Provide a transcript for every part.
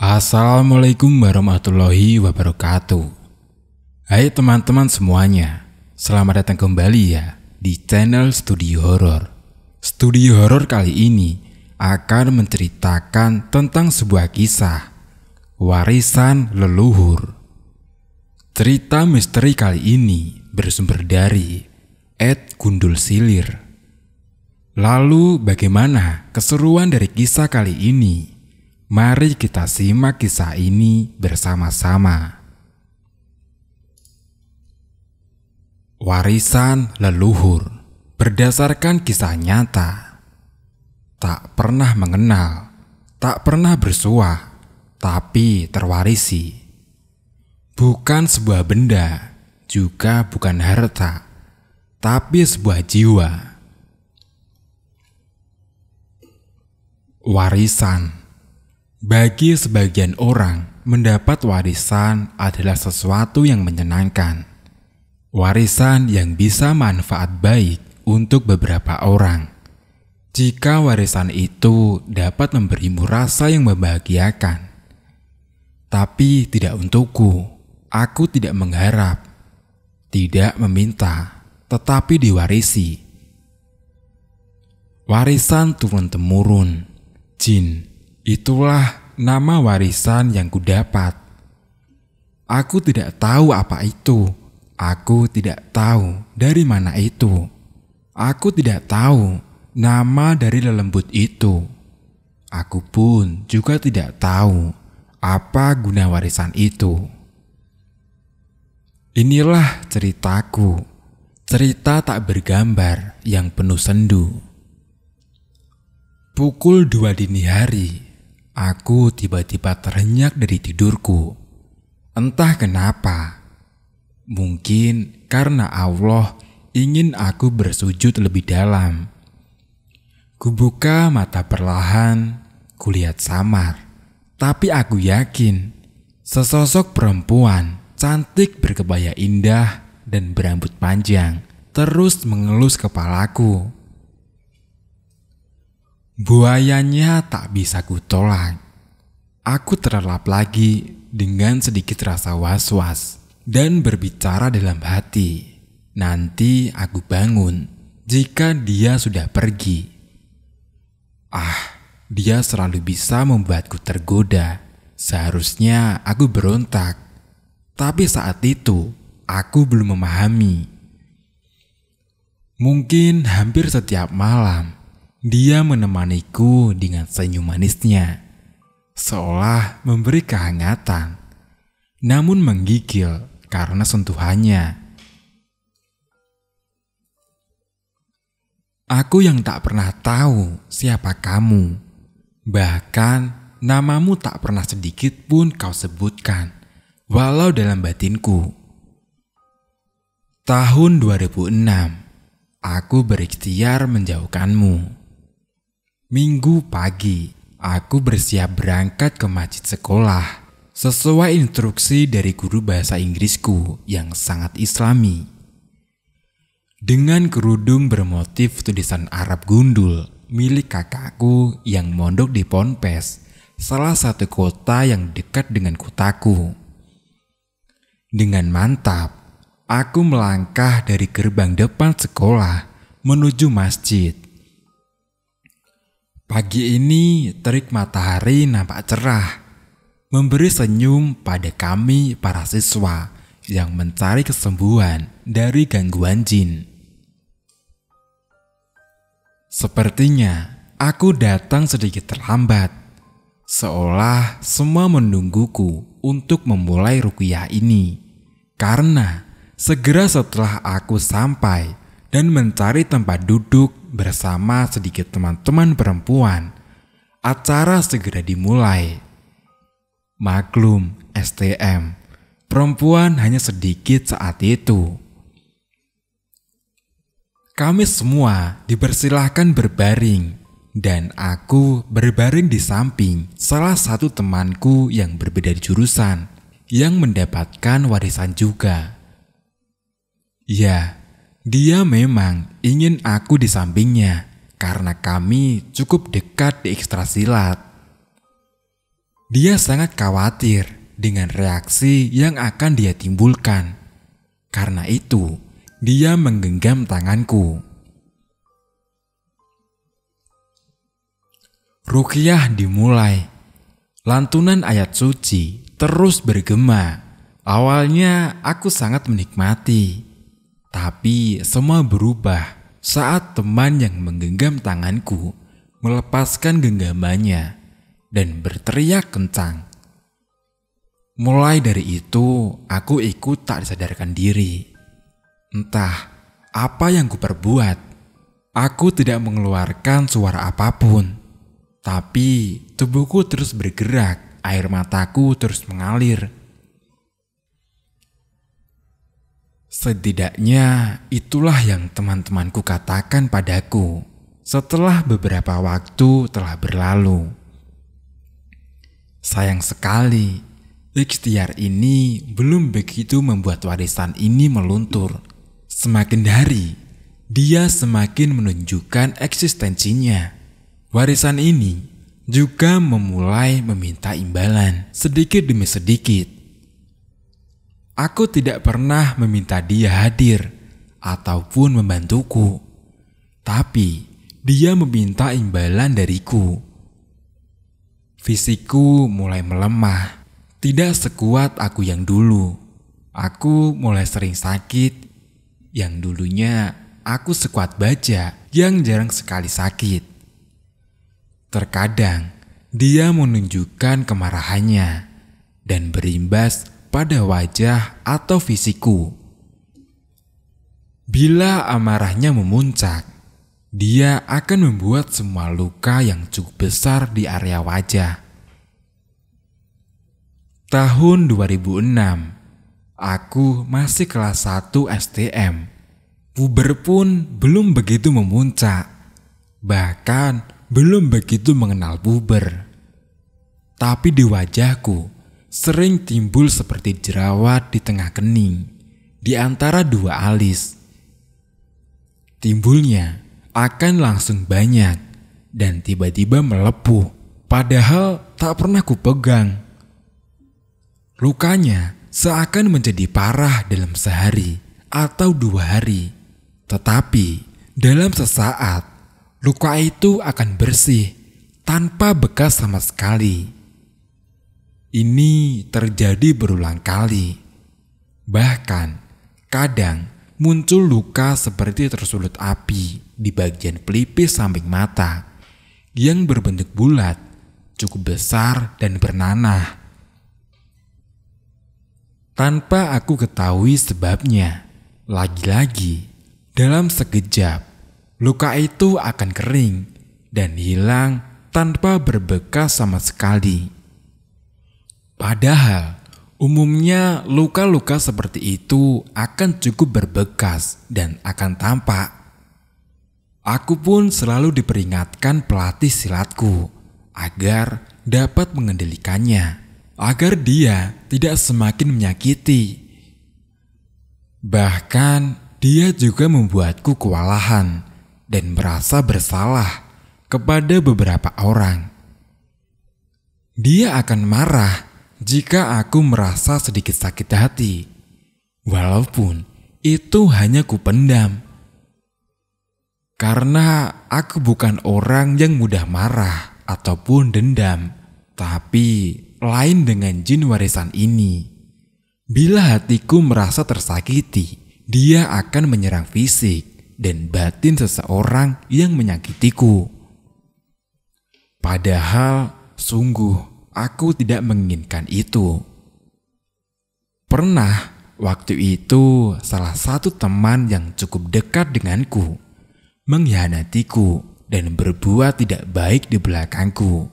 Assalamualaikum warahmatullahi wabarakatuh. Hai teman-teman semuanya, selamat datang kembali ya di channel Studio Horor. Studio Horor kali ini akan menceritakan tentang sebuah kisah warisan leluhur. Cerita misteri kali ini bersumber dari @Gundul Silir. Lalu bagaimana keseruan dari kisah kali ini? Mari kita simak kisah ini bersama-sama. Warisan leluhur berdasarkan kisah nyata. Tak pernah mengenal, tak pernah bersuah, tapi terwarisi. Bukan sebuah benda, juga bukan harta, tapi sebuah jiwa. Warisan. Bagi sebagian orang, mendapat warisan adalah sesuatu yang menyenangkan. Warisan yang bisa manfaat baik untuk beberapa orang. Jika warisan itu dapat memberimu rasa yang membahagiakan. Tapi tidak untukku, aku tidak mengharap, tidak meminta, tetapi diwarisi. Warisan turun-temurun, jin. Itulah nama warisan yang kudapat. Aku tidak tahu apa itu. Aku tidak tahu dari mana itu. Aku tidak tahu nama dari lelembut itu. Aku pun juga tidak tahu apa guna warisan itu. Inilah ceritaku. Cerita tak bergambar yang penuh sendu. Pukul 2 dini hari. Aku tiba-tiba terhenyak dari tidurku. Entah kenapa. Mungkin karena Allah ingin aku bersujud lebih dalam. Kubuka mata perlahan, kulihat samar. Tapi aku yakin, sesosok perempuan cantik berkebaya indah dan berambut panjang terus mengelus kepalaku. Buayanya tak bisa kutolak. Aku terlelap lagi dengan sedikit rasa was-was dan berbicara dalam hati. Nanti aku bangun jika dia sudah pergi. Dia selalu bisa membuatku tergoda. Seharusnya aku berontak. Tapi saat itu aku belum memahami. Mungkin hampir setiap malam dia menemaniku dengan senyum manisnya, seolah memberi kehangatan, namun menggigil karena sentuhannya. Aku yang tak pernah tahu siapa kamu, bahkan namamu tak pernah sedikit pun kau sebutkan, walau dalam batinku. Tahun 2006, aku berikhtiar menjauhkanmu. Minggu pagi, aku bersiap berangkat ke masjid sekolah sesuai instruksi dari guru bahasa Inggrisku yang sangat islami. Dengan kerudung bermotif tulisan Arab gundul milik kakakku yang mondok di Ponpes, salah satu kota yang dekat dengan kotaku. Dengan mantap, aku melangkah dari gerbang depan sekolah menuju masjid. Pagi ini terik matahari nampak cerah, memberi senyum pada kami para siswa yang mencari kesembuhan dari gangguan jin. Sepertinya aku datang sedikit terlambat, seolah semua menungguku untuk memulai ruqyah ini. Karena segera setelah aku sampai dan mencari tempat duduk bersama sedikit teman-teman perempuan, acara segera dimulai. Maklum, STM, perempuan hanya sedikit saat itu. Kami semua dipersilahkan berbaring, dan aku berbaring di samping salah satu temanku yang berbeda jurusan, yang mendapatkan warisan juga. Ya, dia memang ingin aku di sampingnya karena kami cukup dekat di ekstrasilat. Dia sangat khawatir dengan reaksi yang akan dia timbulkan. Karena itu, dia menggenggam tanganku. Ruqyah dimulai. Lantunan ayat suci terus bergema. Awalnya aku sangat menikmati, tapi semua berubah saat teman yang menggenggam tanganku melepaskan genggamannya dan berteriak kencang. Mulai dari itu, aku ikut tak disadarkan diri. Entah apa yang kuperbuat, aku tidak mengeluarkan suara apapun. Tapi tubuhku terus bergerak, air mataku terus mengalir. Setidaknya itulah yang teman-temanku katakan padaku setelah beberapa waktu telah berlalu. Sayang sekali, ikhtiar ini belum begitu membuat warisan ini meluntur. Semakin hari, dia semakin menunjukkan eksistensinya. Warisan ini juga memulai meminta imbalan sedikit demi sedikit. Aku tidak pernah meminta dia hadir ataupun membantuku, tapi dia meminta imbalan dariku. Fisikku mulai melemah, tidak sekuat aku yang dulu. Aku mulai sering sakit, yang dulunya aku sekuat baja yang jarang sekali sakit. Terkadang dia menunjukkan kemarahannya dan berimbas pada wajah atau fisikku. Bila amarahnya memuncak, dia akan membuat semua luka yang cukup besar di area wajah. Tahun 2006, aku masih kelas 1 STM. Puber pun belum begitu memuncak, bahkan belum begitu mengenal puber. Tapi di wajahku sering timbul seperti jerawat di tengah kening, di antara dua alis. Timbulnya akan langsung banyak dan tiba-tiba melepuh, padahal tak pernah kupegang. Lukanya seakan menjadi parah dalam sehari atau 2 hari, tetapi dalam sesaat luka itu akan bersih tanpa bekas sama sekali. Ini terjadi berulang kali. Bahkan kadang muncul luka seperti tersulut api di bagian pelipis samping mata yang berbentuk bulat, cukup besar dan bernanah. Tanpa aku ketahui sebabnya, lagi-lagi dalam sekejap luka itu akan kering dan hilang tanpa berbekas sama sekali. Padahal umumnya luka-luka seperti itu akan cukup berbekas dan akan tampak. Aku pun selalu diperingatkan pelatih silatku agar dapat mengendalikannya, agar dia tidak semakin menyakiti. Bahkan dia juga membuatku kewalahan dan merasa bersalah kepada beberapa orang. Dia akan marah jika aku merasa sedikit sakit hati, walaupun itu hanya kupendam. Karena aku bukan orang yang mudah marah ataupun dendam, tapi lain dengan jin warisan ini. Bila hatiku merasa tersakiti, dia akan menyerang fisik dan batin seseorang yang menyakitiku. Padahal sungguh aku tidak menginginkan itu. Pernah waktu itu salah satu teman yang cukup dekat denganku mengkhianatiku dan berbuat tidak baik di belakangku.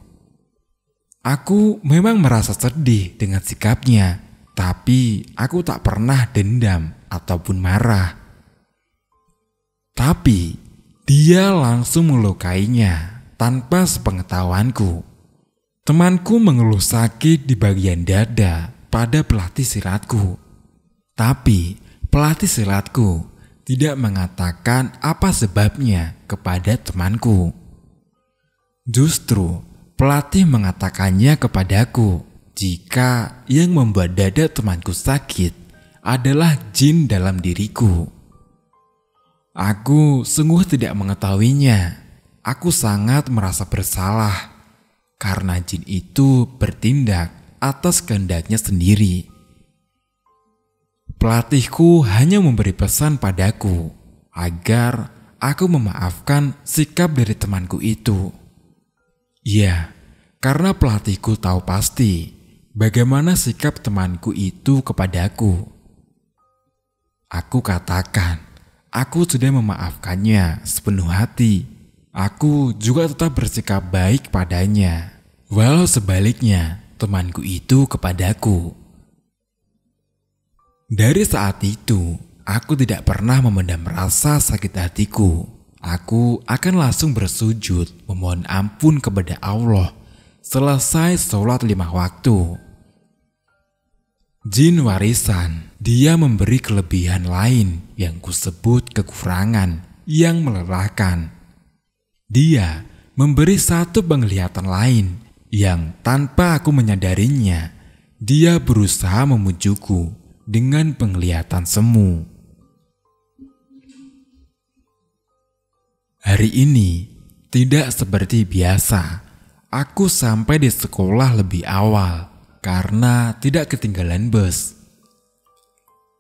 Aku memang merasa sedih dengan sikapnya, tapi aku tak pernah dendam ataupun marah. Tapi dia langsung melukainya tanpa sepengetahuanku. Temanku mengeluh sakit di bagian dada pada pelatih silatku. Tapi pelatih silatku tidak mengatakan apa sebabnya kepada temanku. Justru pelatih mengatakannya kepadaku jika yang membuat dada temanku sakit adalah jin dalam diriku. Aku sungguh tidak mengetahuinya. Aku sangat merasa bersalah karena jin itu bertindak atas kehendaknya sendiri. Pelatihku hanya memberi pesan padaku agar aku memaafkan sikap dari temanku itu. Ya, karena pelatihku tahu pasti bagaimana sikap temanku itu kepadaku. Aku katakan, aku sudah memaafkannya sepenuh hati. Aku juga tetap bersikap baik padanya, walau sebaliknya temanku itu kepadaku. Dari saat itu, aku tidak pernah memendam rasa sakit hatiku. Aku akan langsung bersujud memohon ampun kepada Allah selesai sholat 5 waktu. Jin warisan, dia memberi kelebihan lain yang kusebut kekurangan yang melelahkan. Dia memberi satu penglihatan lain yang tanpa aku menyadarinya, dia berusaha memujukku dengan penglihatan semu. Hari ini tidak seperti biasa. Aku sampai di sekolah lebih awal karena tidak ketinggalan bus.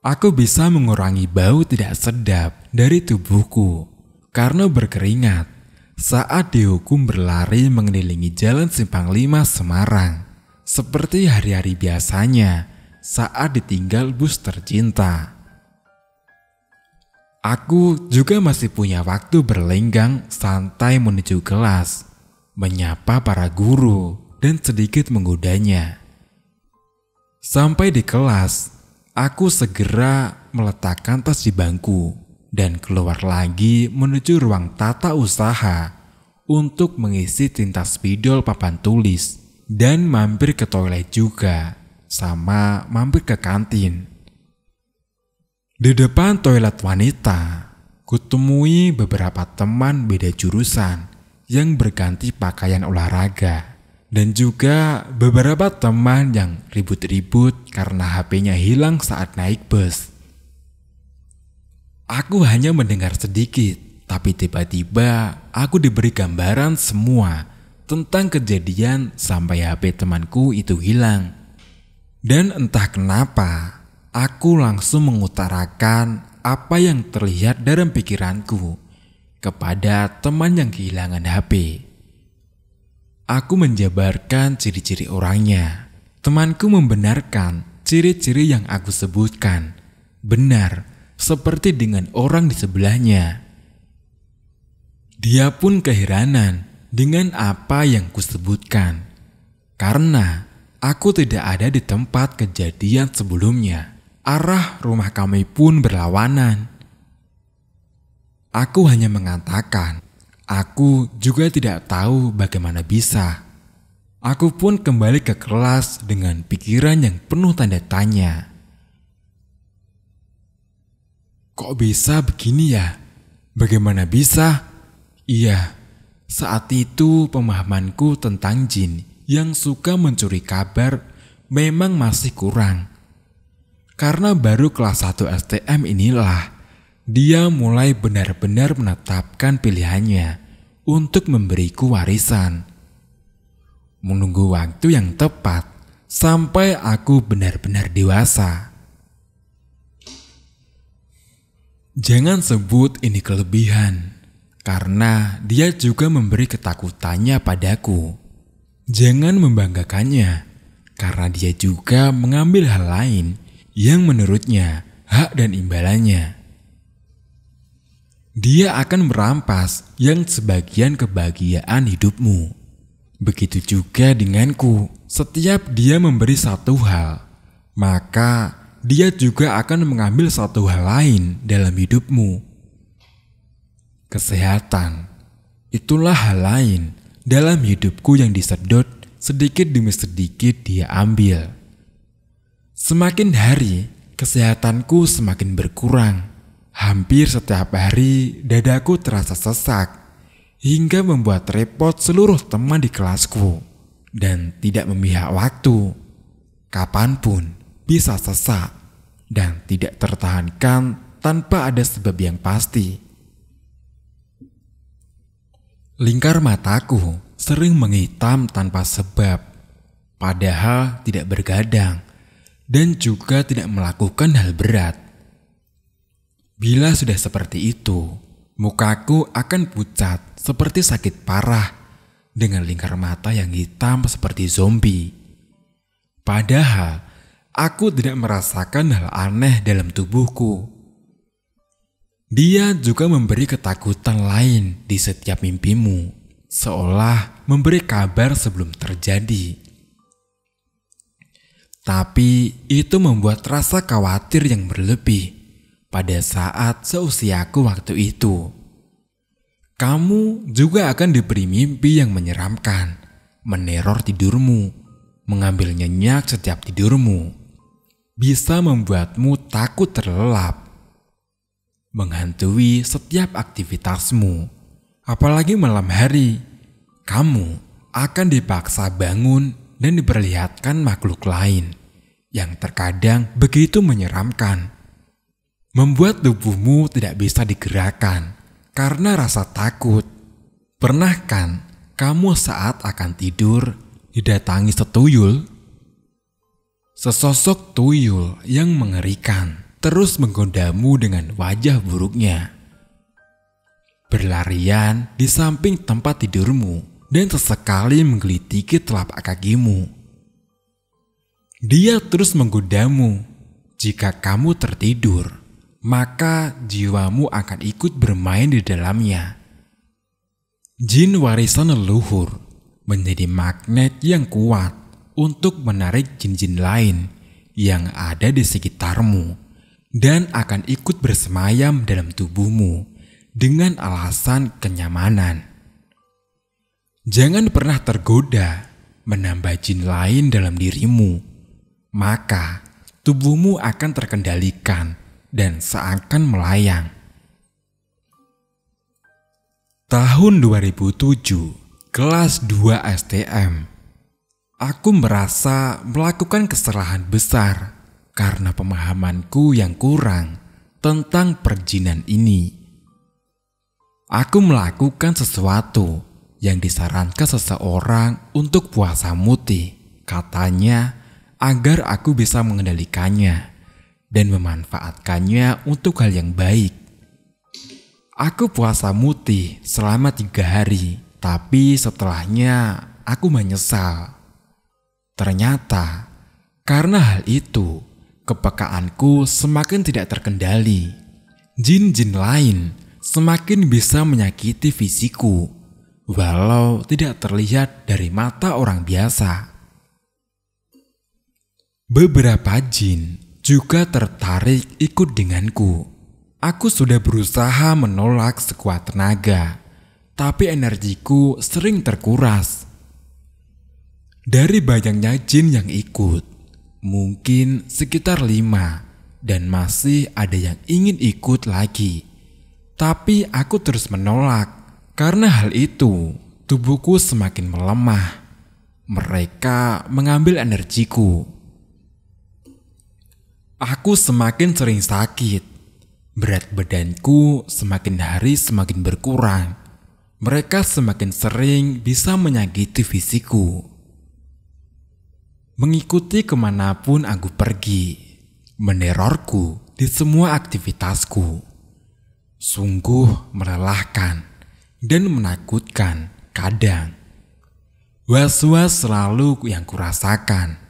Aku bisa mengurangi bau tidak sedap dari tubuhku karena berkeringat saat dihukum berlari mengelilingi Jalan Simpang 5 Semarang seperti hari-hari biasanya saat ditinggal bus tercinta. Aku juga masih punya waktu berlenggang santai menuju kelas, menyapa para guru dan sedikit menggodanya. Sampai di kelas, aku segera meletakkan tas di bangku dan keluar lagi menuju ruang tata usaha untuk mengisi tinta spidol papan tulis dan mampir ke toilet juga, sama mampir ke kantin. Di depan toilet wanita, kutemui beberapa teman beda jurusan yang berganti pakaian olahraga dan juga beberapa teman yang ribut-ribut karena HP-nya hilang saat naik bus. Aku hanya mendengar sedikit, tapi tiba-tiba aku diberi gambaran semua tentang kejadian sampai HP temanku itu hilang. Dan entah kenapa, aku langsung mengutarakan apa yang terlihat dalam pikiranku kepada teman yang kehilangan HP. Aku menjabarkan ciri-ciri orangnya. Temanku membenarkan ciri-ciri yang aku sebutkan. Benar, seperti dengan orang di sebelahnya. Dia pun keheranan dengan apa yang kusebutkan, karena aku tidak ada di tempat kejadian sebelumnya. Arah rumah kami pun berlawanan. Aku hanya mengatakan, aku juga tidak tahu bagaimana bisa. Aku pun kembali ke kelas dengan pikiran yang penuh tanda tanya. Kok bisa begini ya? Bagaimana bisa? Iya, saat itu pemahamanku tentang jin yang suka mencuri kabar memang masih kurang. Karena baru kelas 1 STM inilah dia mulai benar-benar menetapkan pilihannya untuk memberiku warisan. Menunggu waktu yang tepat sampai aku benar-benar dewasa. Jangan sebut ini kelebihan, karena dia juga memberi ketakutannya padaku. Jangan membanggakannya, karena dia juga mengambil hal lain yang menurutnya hak dan imbalannya. Dia akan merampas yang sebagian kebahagiaan hidupmu. Begitu juga denganku, setiap dia memberi satu hal, maka dia juga akan mengambil satu hal lain dalam hidupmu. Kesehatan, itulah hal lain dalam hidupku yang disedot sedikit demi sedikit dia ambil. Semakin hari, kesehatanku semakin berkurang. Hampir setiap hari dadaku terasa sesak, hingga membuat repot seluruh teman di kelasku dan tidak memihak waktu. Kapanpun bisa sesak dan tidak tertahankan tanpa ada sebab yang pasti. Lingkar mataku sering menghitam tanpa sebab, padahal tidak bergadang dan juga tidak melakukan hal berat. Bila sudah seperti itu, mukaku akan pucat seperti sakit parah dengan lingkar mata yang hitam seperti zombie. Padahal aku tidak merasakan hal aneh dalam tubuhku. Dia juga memberi ketakutan lain di setiap mimpimu, seolah memberi kabar sebelum terjadi. Tapi itu membuat rasa khawatir yang berlebih pada saat seusiaku waktu itu. Kamu juga akan diberi mimpi yang menyeramkan, meneror tidurmu, mengambil nyenyak setiap tidurmu, bisa membuatmu takut terlelap, menghantui setiap aktivitasmu. Apalagi malam hari, kamu akan dipaksa bangun dan diperlihatkan makhluk lain yang terkadang begitu menyeramkan, membuat tubuhmu tidak bisa digerakkan karena rasa takut. Pernah kan kamu saat akan tidur didatangi setuyul? Sesosok tuyul yang mengerikan terus menggodamu dengan wajah buruknya, berlarian di samping tempat tidurmu dan sesekali menggelitiki telapak kakimu. Dia terus menggodamu. Jika kamu tertidur, maka jiwamu akan ikut bermain di dalamnya. Jin warisan leluhur menjadi magnet yang kuat untuk menarik jin-jin lain yang ada di sekitarmu dan akan ikut bersemayam dalam tubuhmu dengan alasan kenyamanan. Jangan pernah tergoda menambah jin lain dalam dirimu, maka tubuhmu akan terkendalikan dan seakan melayang. Tahun 2007, kelas 2 STM, aku merasa melakukan kesalahan besar karena pemahamanku yang kurang tentang perjinan ini. Aku melakukan sesuatu yang disarankan seseorang untuk puasa mutih, katanya agar aku bisa mengendalikannya dan memanfaatkannya untuk hal yang baik. Aku puasa mutih selama 3 hari, tapi setelahnya aku menyesal. Ternyata karena hal itu, kepekaanku semakin tidak terkendali. Jin-jin lain semakin bisa menyakiti fisikku, walau tidak terlihat dari mata orang biasa. Beberapa jin juga tertarik ikut denganku. Aku sudah berusaha menolak sekuat tenaga, tapi energiku sering terkuras. Dari banyaknya jin yang ikut, mungkin sekitar 5, dan masih ada yang ingin ikut lagi. Tapi aku terus menolak. Karena hal itu, tubuhku semakin melemah. Mereka mengambil energiku. Aku semakin sering sakit. Berat badanku semakin hari semakin berkurang. Mereka semakin sering bisa menyakiti fisikku. Mengikuti kemanapun aku pergi, menerorku di semua aktivitasku. Sungguh melelahkan dan menakutkan kadang. Was-was selalu yang kurasakan.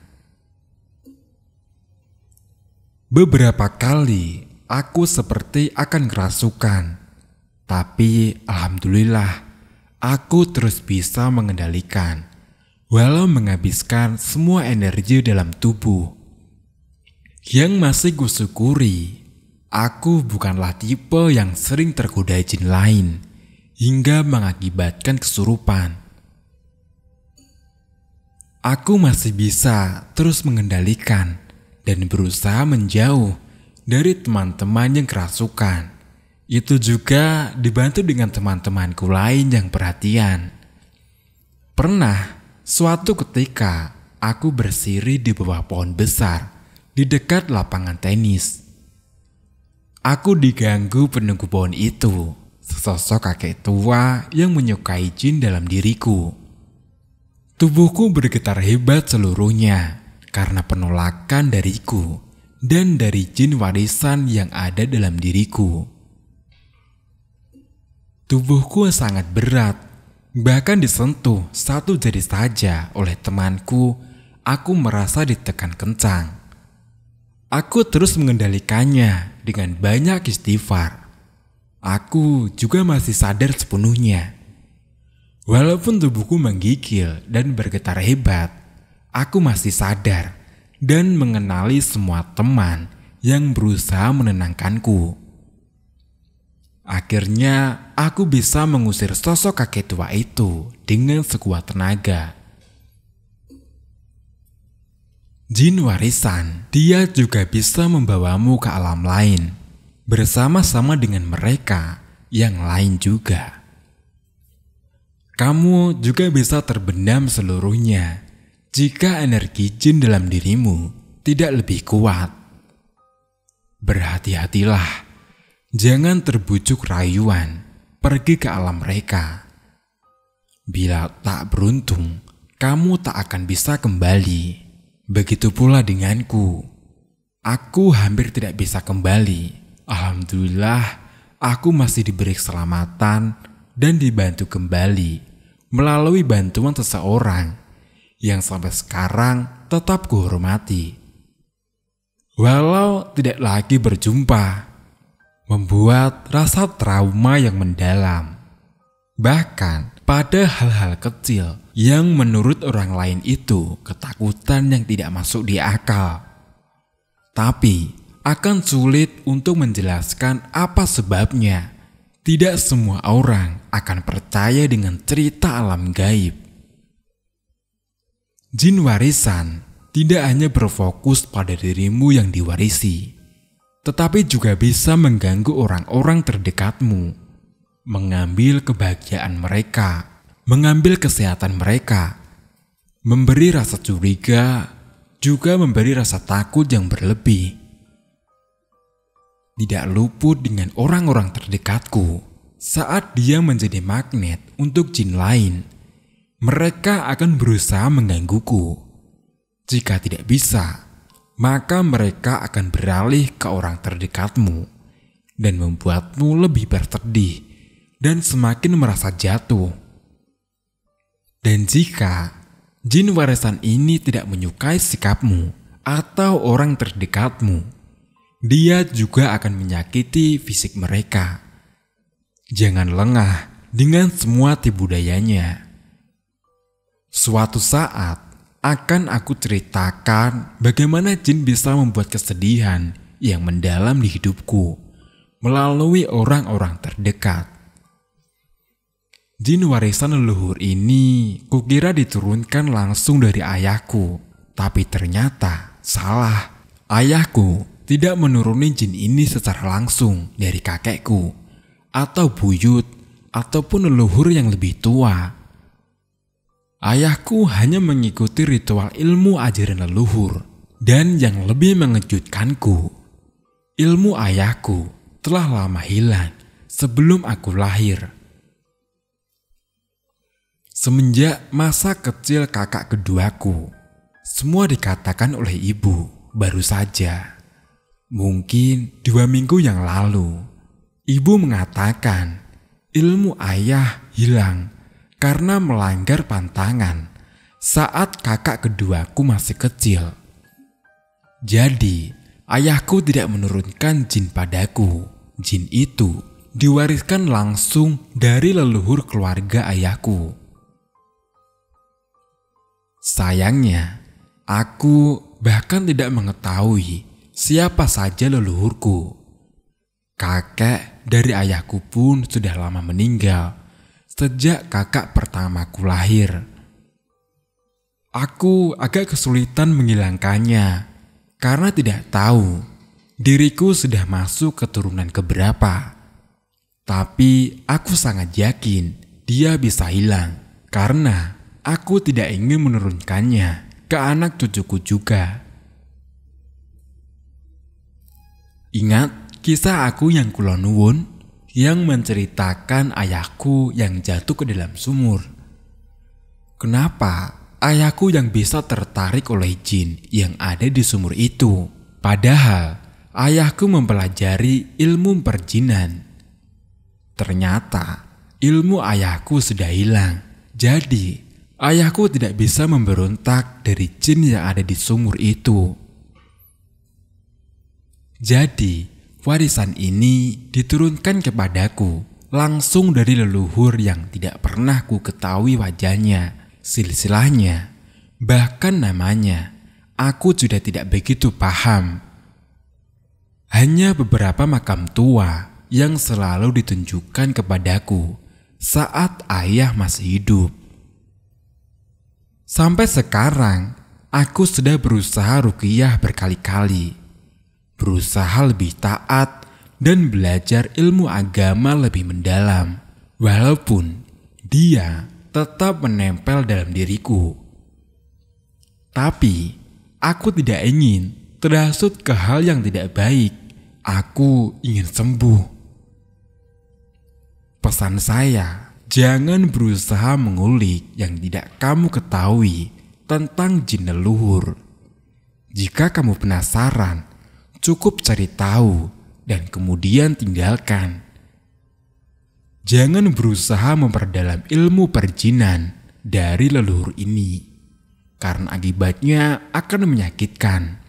Beberapa kali aku seperti akan kerasukan, tapi alhamdulillah aku terus bisa mengendalikan. Walau menghabiskan semua energi dalam tubuh. Yang masih kusyukuri, aku bukanlah tipe yang sering tergoda jin lain hingga mengakibatkan kesurupan. Aku masih bisa terus mengendalikan dan berusaha menjauh dari teman-teman yang kerasukan Itu juga dibantu dengan teman-temanku lain yang perhatian. Pernah suatu ketika aku bersiri di bawah pohon besar di dekat lapangan tenis. Aku diganggu penunggu pohon itu, sesosok kakek tua yang menyukai jin dalam diriku. Tubuhku bergetar hebat seluruhnya karena penolakan dariku dan dari jin warisan yang ada dalam diriku. Tubuhku sangat berat, bahkan disentuh satu jari saja oleh temanku, aku merasa ditekan kencang. Aku terus mengendalikannya dengan banyak istighfar. Aku juga masih sadar sepenuhnya. Walaupun tubuhku menggigil dan bergetar hebat, aku masih sadar dan mengenali semua teman yang berusaha menenangkanku. Akhirnya aku bisa mengusir sosok kakek tua itu dengan sekuat tenaga. Jin warisan, dia juga bisa membawamu ke alam lain, bersama-sama dengan mereka yang lain juga. Kamu juga bisa terbendam seluruhnya jika energi jin dalam dirimu tidak lebih kuat. Berhati-hatilah, jangan terbujuk rayuan pergi ke alam mereka. Bila tak beruntung, kamu tak akan bisa kembali. Begitu pula denganku. Aku hampir tidak bisa kembali. Alhamdulillah, aku masih diberi keselamatan dan dibantu kembali melalui bantuan seseorang yang sampai sekarang tetap kuhormati. Walau tidak lagi berjumpa, membuat rasa trauma yang mendalam. Bahkan pada hal-hal kecil yang menurut orang lain itu ketakutan yang tidak masuk di akal. Tapi akan sulit untuk menjelaskan apa sebabnya. Tidak semua orang akan percaya dengan cerita alam gaib. Jin warisan tidak hanya berfokus pada dirimu yang diwarisi, tetapi juga bisa mengganggu orang-orang terdekatmu, mengambil kebahagiaan mereka, mengambil kesehatan mereka, memberi rasa curiga, juga memberi rasa takut yang berlebih. Tidak luput dengan orang-orang terdekatku. Saat dia menjadi magnet untuk jin lain, mereka akan berusaha menggangguku. Jika tidak bisa, maka mereka akan beralih ke orang terdekatmu dan membuatmu lebih bersedih dan semakin merasa jatuh. Dan jika jin warisan ini tidak menyukai sikapmu atau orang terdekatmu, dia juga akan menyakiti fisik mereka. Jangan lengah dengan semua tipu dayanya. Suatu saat akan aku ceritakan bagaimana jin bisa membuat kesedihan yang mendalam di hidupku melalui orang-orang terdekat. Jin warisan leluhur ini kukira diturunkan langsung dari ayahku, tapi ternyata salah. Ayahku tidak menuruni jin ini secara langsung dari kakekku atau buyut ataupun leluhur yang lebih tua. Ayahku hanya mengikuti ritual ilmu ajaran leluhur, dan yang lebih mengejutkanku, ilmu ayahku telah lama hilang sebelum aku lahir. Semenjak masa kecil kakak keduaku, semua dikatakan oleh ibu baru saja. Mungkin 2 minggu yang lalu, ibu mengatakan ilmu ayah hilang karena melanggar pantangan saat kakak keduaku masih kecil. Jadi, ayahku tidak menurunkan jin padaku. Jin itu diwariskan langsung dari leluhur keluarga ayahku. Sayangnya, aku bahkan tidak mengetahui siapa saja leluhurku. Kakek dari ayahku pun sudah lama meninggal sejak kakak pertamaku lahir. Aku agak kesulitan menghilangkannya karena tidak tahu diriku sudah masuk keturunan keberapa. Tapi aku sangat yakin dia bisa hilang karena aku tidak ingin menurunkannya ke anak cucuku juga. Ingat kisah aku yang kula nuwun yang menceritakan ayahku yang jatuh ke dalam sumur. Kenapa ayahku yang bisa tertarik oleh jin yang ada di sumur itu? Padahal ayahku mempelajari ilmu perjinan. Ternyata ilmu ayahku sudah hilang. Jadi ayahku tidak bisa memberontak dari jin yang ada di sumur itu. Jadi warisan ini diturunkan kepadaku langsung dari leluhur yang tidak pernah ku ketahui wajahnya, silsilahnya, bahkan namanya. Aku sudah tidak begitu paham. Hanya beberapa makam tua yang selalu ditunjukkan kepadaku saat ayah masih hidup. Sampai sekarang, aku sudah berusaha ruqyah berkali-kali. Berusaha lebih taat dan belajar ilmu agama lebih mendalam. Walaupun dia tetap menempel dalam diriku. Tapi, aku tidak ingin terhasut ke hal yang tidak baik. Aku ingin sembuh. Pesan saya, jangan berusaha mengulik yang tidak kamu ketahui tentang jin leluhur. Jika kamu penasaran, cukup cari tahu dan kemudian tinggalkan. Jangan berusaha memperdalam ilmu perjinan dari leluhur ini, karena akibatnya akan menyakitkan.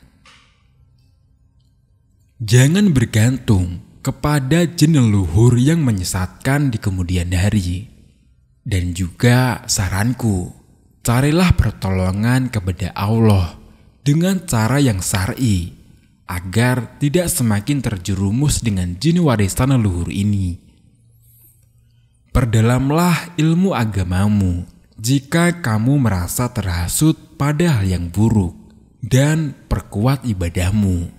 Jangan bergantung kepada jin leluhur yang menyesatkan di kemudian hari. Dan juga saranku, carilah pertolongan kepada Allah dengan cara yang syar'i agar tidak semakin terjerumus dengan jin warisan leluhur ini. Perdalamlah ilmu agamamu jika kamu merasa terhasut pada hal yang buruk dan perkuat ibadahmu.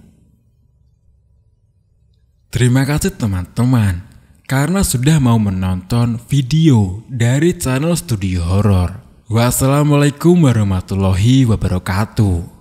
Terima kasih teman-teman karena sudah mau menonton video dari channel Studio Horor. Wassalamualaikum warahmatullahi wabarakatuh.